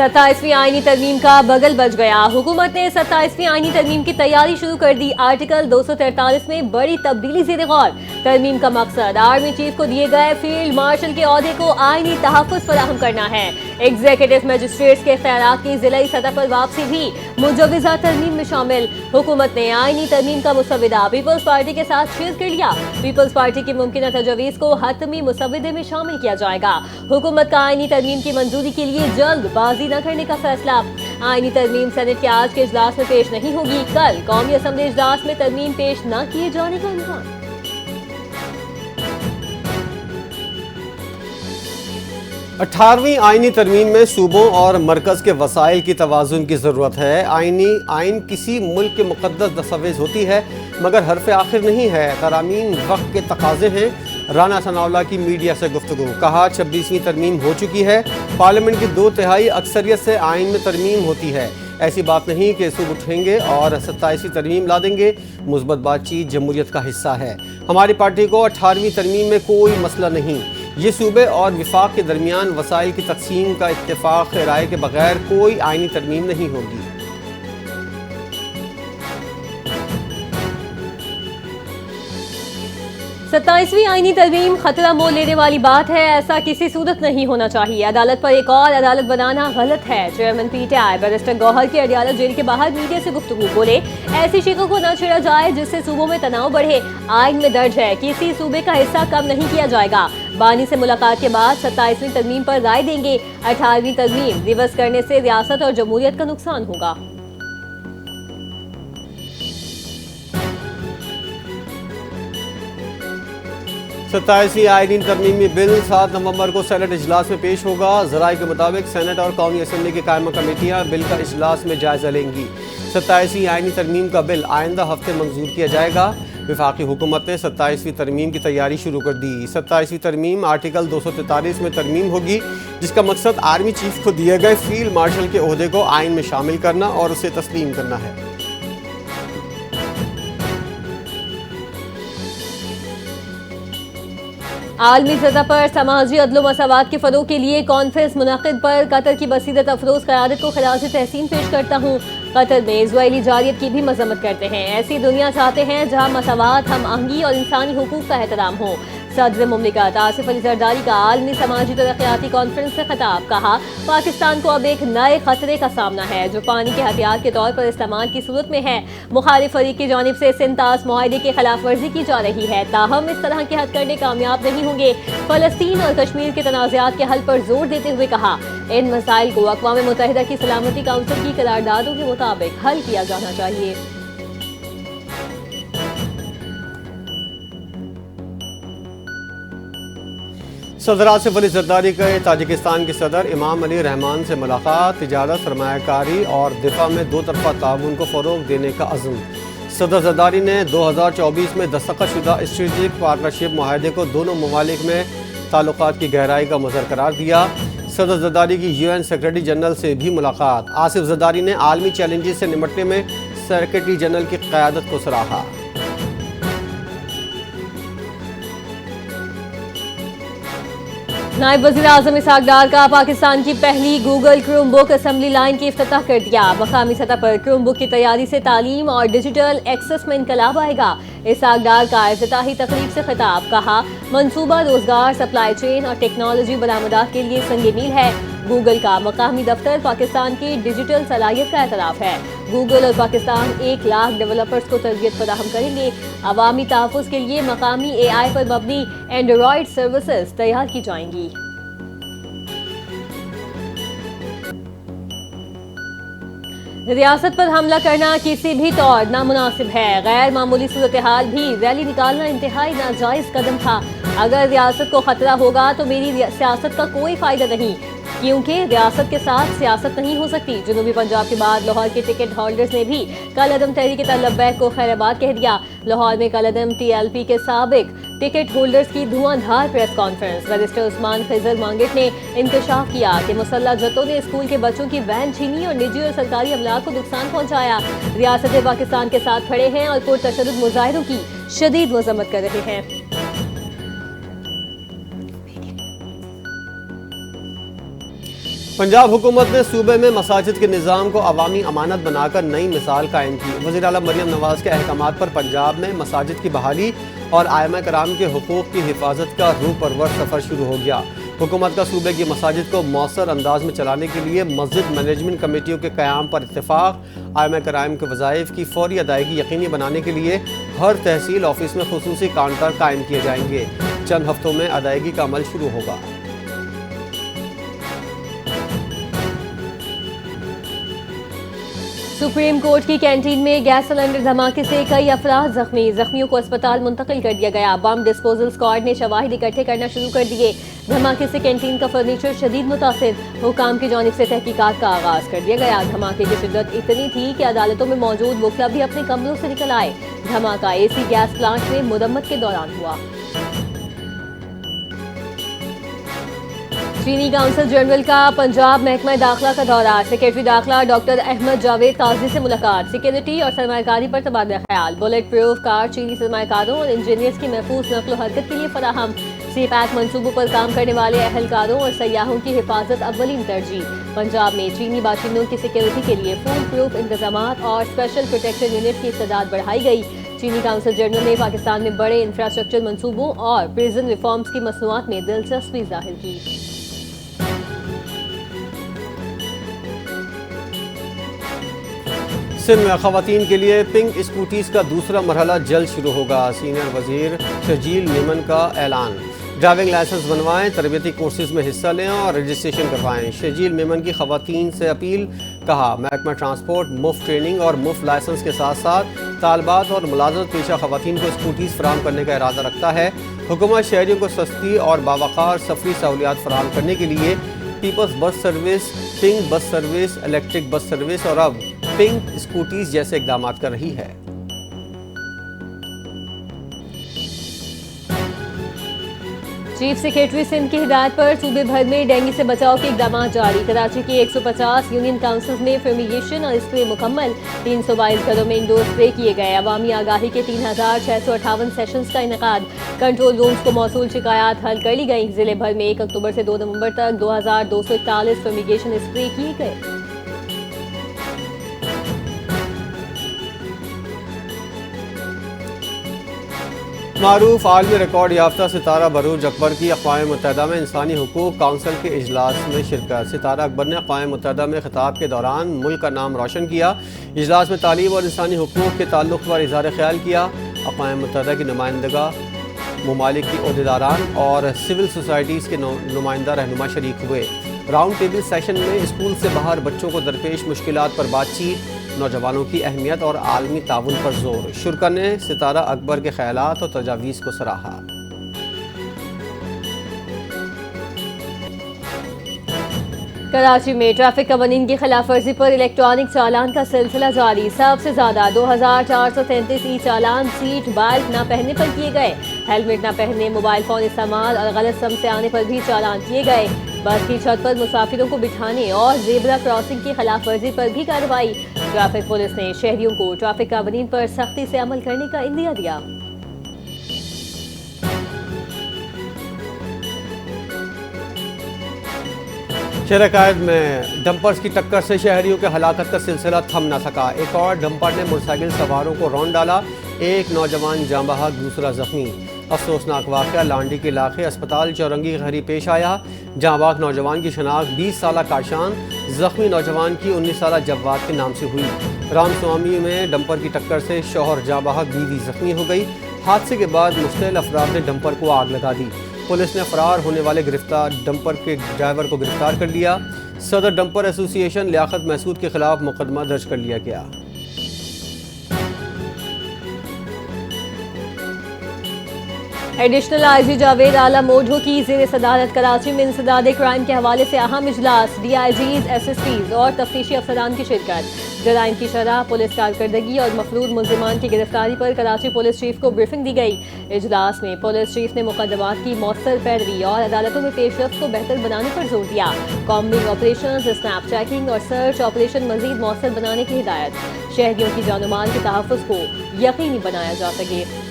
27वीं आईनी तरमीम का बगल बज गया। हुकूमत ने 27वीं आईनी तरमीम की तैयारी शुरू कर दी। आर्टिकल 243 में बड़ी तब्दीली ज़ेर गौर। तरमीम का मकसद आर्मी चीफ को दिए गए फील्ड मार्शल के ओहदे को आईनी तहफ़्फ़ुज़ फराहम करना है। एग्जीक्यूटिव मजिस्ट्रेट्स के इख्तियारात की ज़िलाई सतह पर वापसी भी मुजव्वज़ा तरमीम में शामिल। हुकूमत ने आईनी तरमीम का मुसव्विदा पीपल्स पार्टी के साथ शेयर कर लिया। पीपल्स पार्टी की मुमकिन तजवीज़ को हतमी मुसव्विदे में शामिल किया जाएगा। हुकूमत का आईनी तरमीम की मंजूरी के लिए जल्दबाजी न करने का फैसला। आईनी तरमीम सेनेट के आज के इजलास में पेश नहीं होगी। कल कौमी असम्बली इजलास में तरमीम पेश न किए जाने का इम्कान। 18वीं आईनी तरमीम में सूबों और मरकज़ के वसाइल की तवाज़ुन की ज़रूरत है। आइन किसी मुल्क के मुक़द्दस दस्तावेज़ होती है मगर हरफ आखिर नहीं है। तरामीम वक्त के तकाज़े हैं। राना सनाउल्लाह की मीडिया से गुफ्तगू। कहा 26वीं तरमीम हो चुकी है। पार्लियामेंट की 2/3 अक्सरियत से आइन में तरमीम होती है। ऐसी बात नहीं कि सूब उठेंगे और 27वीं तरमीम ला देंगे। मुस्बत बातचीत जमहूरियत का हिस्सा है। हमारी पार्टी को 18वीं तरमीम में कोई मसला नहीं। ये सूबे और विफाक के दरमियान वसाइल की तकसीम का इत्तेफाक राय के बगैर कोई आईनी तरमीम नहीं होगी। सत्ताईसवीं आईनी तरमीम खतरा मोल लेने वाली बात है। ऐसा किसी सूरत नहीं होना चाहिए। अदालत पर एक और अदालत बनाना गलत है। चेयरमैन पीटीआई बैरिस्टर गौहर की अडयाला जेल के बाहर मीडिया से गुफ्तगू। बोले ऐसी शिकों को न छेड़ा जाए जिससे सूबों में तनाव बढ़े। आइन में दर्ज है किसी सूबे का हिस्सा कम नहीं किया जाएगा। बानी से मुलाकात के बाद 27वीं तरमीम पर राय देंगे। 18वीं तरमीम रिवर्स करने से रियासत और जमहूरियत का नुकसान होगा। सत्ताईसवीं आईनी तरमीमी बिल 7 नवंबर को सेनेट इजलास में पेश होगा। ज़राए के मुताबिक सेनेट और कौमी असम्बली की कायमा कमेटियाँ बिल का इजलास में जायजा लेंगी। 27वीं आईनी तरमीम का बिल आइंदा हफ्ते मंजूर किया जाएगा। विफाकी हुकूमत ने 27वीं तरमीम की तैयारी शुरू कर दी। 27वीं तरमीम आर्टिकल 243 में तरमीम होगी जिसका मकसद आर्मी चीफ को दिए गए फील्ड मार्शल के ओहदे को आइन में शामिल करना और उसे तस्लीम करना है। आलमी सतह पर समाजी अदल मसावात के फरोग के लिए कॉन्फ्रेंस मुनक़िद पर कतर की बसीरत अफरोज़ क़यादत को खिराज तहसीन पेश करता हूँ। कतर में इज़राइली जारियत की भी मज़म्मत करते हैं। ऐसी दुनिया चाहते हैं जहाँ मसावात, हम आहंगी और इंसानी हुकूक का एहतराम हो। सदर मुमलिकत आसिफ अली ज़रदारी का आलमी समाजी तरक्याती कॉन्फ्रेंस से खिताब। कहा पाकिस्तान को अब एक नए खतरे का सामना है जो पानी के हथियार के तौर पर इस्तेमाल की सूरत में है। मुखालिफ फरीक की जानिब से सिंतास मुआहदे की खिलाफ वर्जी की जा रही है। ताहम इस तरह के हथकंडे कामयाब नहीं होंगे। फ़लस्तीन और कश्मीर के तनाज़ात के हल पर जोर देते हुए कहा इन मसाइल को अक़वाम मुत्तहिदा की सलामती काउंसिल की करारदादों के मुताबिक हल किया जाना चाहिए। सदर आसिफ अली ज़रदारी के ताजिकिस्तान के सदर इमाम अली रहमान से मुलाकात। तिजारत, सरमायाकारी और दिफा में दो तरफा ताउन को फ़रोग़ देने का अज़्म। सदर ज़रदारी ने 2024 में दस्तखतशुदा स्ट्रेटेजिक पार्टनरशिप मुआहदे को दोनों ममालिक में ताल्लुकात की गहराई का मज़हर करार दिया। सदर ज़रदारी की UN सेक्रेटरी जनरल से भी मुलाकात। आसिफ ज़रदारी ने आलमी चैलेंजेस से निपटने में सेक्रेटरी जनरल की क़यादत को सराहा। नायब वज़ीर आज़म इसहाक डार का पाकिस्तान की पहली Google Chrome book assembly line की इफ्तिताह कर दिया। मकामी सतह पर क्रोम बुक की तैयारी से तालीम और डिजिटल एक्सेस में इनकलाब आएगा। इसहाक डार का इफ्तिताही तकरीब से खिताब। कहा मंसूबा रोजगार, सप्लाई चेन और टेक्नोलॉजी बरामदात के लिए संग मील है। गूगल का मकामी दफ्तर पाकिस्तान की डिजिटल सलाहियत का एतराफ़ है। गूगल और पाकिस्तान 1 लाख डेवलपर्स को तरबियत फराहम करेंगे। अवामी तहफ़्फ़ुज़ के लिए मकामी AI पर मबनी एंड्रॉयड सर्विसेज तैयार की जाएंगी। रियासत पर हमला करना किसी भी तौर नामुनासिब है। गैर मामूली सूरत हाल भी रैली निकालना इंतहाई नाजायज़ कदम था। अगर रियासत को खतरा होगा तो मेरी सियासत का कोई फ़ायदा नहीं, क्योंकि रियासत के साथ सियासत नहीं हो सकती। जनूबी पंजाब के बाद लाहौर के टिकट होल्डर्स ने भी कल अदम तहरीक तलब्बैक को खैराबाद कह दिया। लाहौर में कल अदम TLP के साबिक टिकट होल्डर्स की धुआंधार press conference. Barrister Usman Khizar Manget ने इंकशाफ किया कि मुसल्लह जत्तों ने स्कूल के बच्चों की वैन छीनी और निजी और सरकारी अमलाक को नुकसान पहुंचाया। रियासत पाकिस्तान के साथ खड़े हैं और पुरतशद्दुद मुजाहिरों की शदीद मजम्मत कर रहे हैं। पंजाब हुकूमत ने सूबे में मसाजिद के निज़ाम को अवामी अमानत बनाकर नई मिसाल कायम की। वज़ीर आला मरियम नवाज़ के अहकामात पर पंजाब में मसाजिद की बहाली और आइमा कराम के हुकूक़ की हिफाजत का रूह परवर सफ़र शुरू हो गया। हुकूमत का सूबे की मसाजिद को मौसर अंदाज में चलाने के लिए मस्जिद मैनेजमेंट कमेटियों के क़याम पर इत्तेफाक, आइमा कराम के वज़ाइफ की फ़ौरी अदायगी यकीनी बनाने के लिए हर तहसील ऑफिस में खुसूसी काउंटर कायम किए जाएंगे। चंद हफ्तों में अदायगी का अमल शुरू होगा। सुप्रीम कोर्ट की कैंटीन में गैस सिलेंडर धमाके से कई अफराद जख्मियों को अस्पताल मुंतकिल कर दिया गया। बम डिस्पोजल स्क्वाड ने शवाहिद इकट्ठे करना शुरू कर दिए। धमाके से कैंटीन का फर्नीचर शदीद मुतासिर, हुकाम की जानिब से तहकीकात का आगाज कर दिया गया। धमाके की शिद्दत इतनी थी कि अदालतों में मौजूद वकील भी अपने कमरों से निकल आए। धमाका एसी गैस प्लांट में मुरम्मत के दौरान हुआ। चीनी काउंसिल जनरल का पंजाब महकमा दाखिला का दौरा। सेक्रेटरी दाखिला डॉक्टर अहमद जावेद काजी से मुलाकात। सिक्योरिटी और सरमाकारी पर तबादला ख्याल। बुलेट प्रूफ कार चीनी सरमाकारों और इंजीनियर्स की महफूज नकलो हरकत के लिए फराहम। सी पैक मनसूबों पर काम करने वाले अहलकारों और सयाहों की हिफाजत अव्वलीन तरजीह। पंजाब में चीनी बाशिंदों की सिक्योरिटी के लिए फुल प्रूफ इंतजाम और स्पेशल प्रोटेक्शन यूनिट की इस्तेदाद बढ़ाई गई। चीनी काउंसिल जनरल ने पाकिस्तान में बड़े इंफ्रास्ट्रक्चर मनसूबों और प्रिजन रिफॉर्म्स की मसनूआत में दिलचस्पी जाहिर की। सिंध में खवातीन के लिए पिंक स्कूटीज़ का दूसरा मरहला जल्द शुरू होगा। सीनियर वजीर शजील मेमन का ऐलान। ड्राइविंग लाइसेंस बनवाएं, तरबियती कोर्सेज में हिस्सा लें और रजिस्ट्रेशन करवाएं। शजील मेमन की खवातीन से अपील। कहा, महकमा ट्रांसपोर्ट मुफ्त ट्रेनिंग और मुफ्त लाइसेंस के साथ साथ तालबात और मुलाजमत पेशा खवातीन को स्कूटीज़ फराहम करने का इरादा रखता है। हुकूमत शहरियों को सस्ती और बावकार सफरी सहूलियात फराहम करने के लिए peoples bus service, pink bus service, electric bus service और अब पिंक स्कूटीज जैसे इकदाम कर रही है। चीफ सेक्रेटरी सिंध की हिदायत पर सूबे भर में डेंगू से बचाव के इकदाम जारी। कराची की 150 यूनियन काउंसिल में फ्यूमिगेशन और स्प्रे मुकम्मल। 322 घरों में इंडोर स्प्रे किए गए। अवामी आगाही के 3658 सेशंस का इनेकाद। कंट्रोल रूम्स को मौसूल शिकायत हल कर ली गई। जिले भर में 1 अक्टूबर से 2 नवंबर तक 2241 फ्यूमिगेशन स्प्रे किए गए। मारूफ आलमी रिकॉर्ड याफ्ता सितारा बरूज अकबर की अक़वाम मुत्तहिदा में इंसानी हुकूक काउंसिल के इजलास में शिरकत। सितारा अकबर ने अक़वाम मुत्तहिदा में खिताब के दौरान मुल्क का नाम रोशन किया। इजलास में तालीम और इंसानी हुकूक के ताल्लुक़ पर इज़हार ख्याल किया। अक़वाम मुत्तहिदा की नुमाइंदगा ममालिक की ओहदेदारान और सिविल सोसाइटीज़ के नुमाइंदा रहनुमा शरीक हुए। राउंड टेबल सेशन में स्कूल से बाहर बच्चों को दरपेश मुश्किलात पर बातचीत, नौजवानों की अहमियत और आलमी ताउन पर जोर। शुरा ने सितारा अकबर के ख्यालात और तजावीज़ को सराहा। कराची में ट्रैफिक कवानीन की खिलाफ वर्जी पर इलेक्ट्रॉनिक चालान का सिलसिला जारी। सबसे ज्यादा 2433 ई चालान सीट बेल्ट न पहनने पर किए गए। हेलमेट न पहनने, मोबाइल फोन इस्तेमाल और गलत सम से आने पर भी चालान किए गए। बस की छत पर मुसाफिरों को बिठाने और जेबरा क्रॉसिंग की खिलाफ वर्जी पर भी कार्रवाई। ट्रैफिक पुलिस ने शहरियों को ट्रैफिक कवानीन पर सख्ती से अमल करने का इंदिया दिया। शहर में डंपर्स की टक्कर से शहरियों के हलाकत का सिलसिला थम न सका। एक और डंपर ने मोटरसाइकिल सवारों को रौंद डाला। एक नौजवान जाँ बहक, दूसरा जख्मी। अफसोसनाक वाक़या लांडी के इलाके अस्पताल चौरंगी के करीब पेश आया। जाँ बहक नौजवान की शनाख्त 20 साला काशान, जख्मी नौजवान की 19 साला जव्वाद के नाम से हुई। रामस्वामी में डंपर की टक्कर से शौहर जाँ बहक, बीवी जख्मी हो गई। हादसे के बाद मुश्तइल अफराद ने डंपर को आग लगा दी। पुलिस ने फरार होने वाले गिरफ्तार डंपर के ड्राइवर को गिरफ्तार कर लिया। सदर डंपर एसोसिएशन लियाकत महसूद के खिलाफ मुकदमा दर्ज कर लिया गया। एडिशनल आईजी जावेद आला मोढो की ज़ेर सदारत कराची में इंसदाद क्राइम के हवाले से अहम इजलास। DIGs, SSPs और तफ्तीशी अफसरान की शिरकत। जराइम की शरह, पुलिस कारकर्दगी और मफरूद मुल्जिमान की गिरफ्तारी पर कराची पुलिस चीफ को ब्रीफिंग दी गई। इजलास में पुलिस चीफ ने मुकदमात की मौसर पैरवी और अदालतों में पेशरफ्त को बेहतर बनाने पर जोर दिया। कॉम्बिंग ऑपरेशन, स्नैप चेकिंग और सर्च ऑपरेशन मजीद मौसर बनाने की हिदायत। शहरियों की जान माल के तहफ़्फ़ुज़ को यकीनी बनाया जा सके।